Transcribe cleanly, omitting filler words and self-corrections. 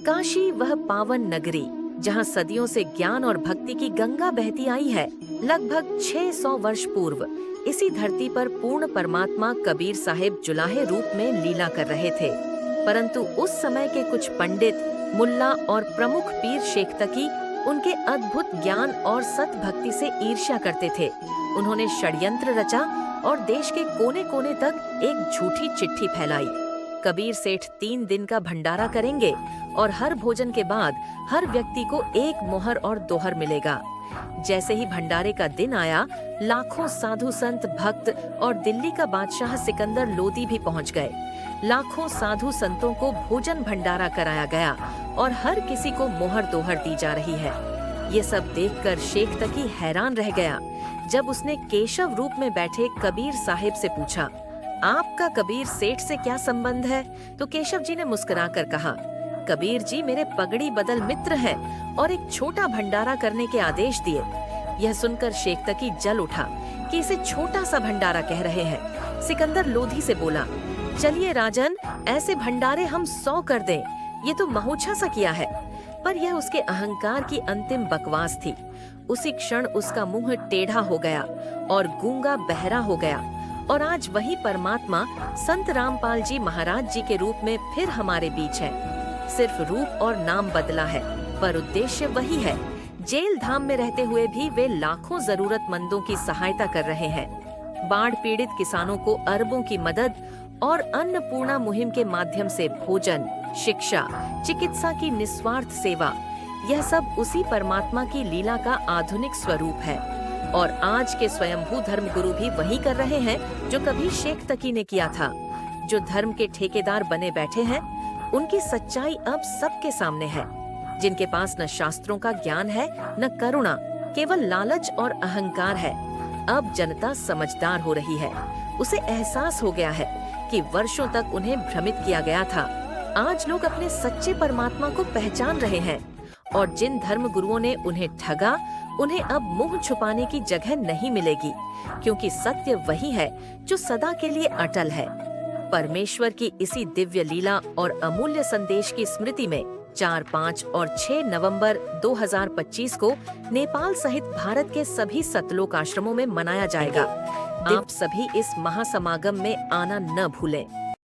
काशी वह पावन नगरी जहाँ सदियों से ज्ञान और भक्ति की गंगा बहती आई है। लगभग 600 वर्ष पूर्व इसी धरती पर पूर्ण परमात्मा कबीर साहिब जुलाहे रूप में लीला कर रहे थे। परंतु उस समय के कुछ पंडित, मुल्ला और प्रमुख पीर शेख तकी उनके अद्भुत ज्ञान और सत भक्ति से ईर्ष्या करते थे। उन्होंने षड्यंत्र रचा और देश के कोने कोने तक एक झूठी चिट्ठी फैलाई। कबीर सेठ 3 दिन का भंडारा करेंगे और हर भोजन के बाद हर व्यक्ति को 1 मोहर और दोहर मिलेगा। जैसे ही भंडारे का दिन आया, लाखों साधु संत भक्त और दिल्ली का बादशाह सिकंदर लोदी भी पहुंच गए। लाखों साधु संतों को भोजन भंडारा कराया गया और हर किसी को मोहर दोहर दी जा रही है। ये सब देखकर शेख तकी हैरान रह गया। जब उसने केशव रूप में बैठे कबीर साहिब से पूछा, आपका कबीर सेठ से क्या संबंध है? तो केशव जी ने मुस्कुराकर कहा, कबीर जी मेरे पगड़ी बदल मित्र हैं और एक छोटा भंडारा करने के आदेश दिए। यह सुनकर शेख तकी जल उठा कि इसे छोटा सा भंडारा कह रहे हैं। सिकंदर लोधी से बोला, चलिए राजन, ऐसे भंडारे हम 100 कर दें। ये तो महोछा सा किया है। पर यह उसके अहंकार की अंतिम बकवास थी। उसी क्षण उसका मुंह टेढ़ा हो गया और गूंगा बहरा हो गया। और आज वही परमात्मा संत रामपाल जी महाराज जी के रूप में फिर हमारे बीच है। सिर्फ रूप और नाम बदला है, पर उद्देश्य वही है। जेल धाम में रहते हुए भी वे लाखों जरूरतमंदों की सहायता कर रहे हैं। बाढ़ पीड़ित किसानों को अरबों की मदद और अन्नपूर्णा मुहिम के माध्यम से भोजन, शिक्षा, चिकित्सा की निस्वार्थ सेवा, यह सब उसी परमात्मा की लीला का आधुनिक स्वरूप है। और आज के स्वयंभू धर्म गुरु भी वही कर रहे हैं जो कभी शेख तकी ने किया था। जो धर्म के ठेकेदार बने बैठे हैं, उनकी सच्चाई अब सबके सामने है। जिनके पास न शास्त्रों का ज्ञान है, न करुणा, केवल लालच और अहंकार है। अब जनता समझदार हो रही है। उसे एहसास हो गया है कि वर्षों तक उन्हें भ्रमित किया गया था। आज लोग अपने सच्चे परमात्मा को पहचान रहे हैं और जिन धर्म गुरुओं ने उन्हें ठगा, उन्हें अब मुंह छुपाने की जगह नहीं मिलेगी, क्योंकि सत्य वही है जो सदा के लिए अटल है। परमेश्वर की इसी दिव्य लीला और अमूल्य संदेश की स्मृति में 4, 5 और 6 नवंबर 2025 को नेपाल सहित भारत के सभी सतलोक आश्रमों में मनाया जाएगा। आप सभी इस महासमागम में आना न भूलें।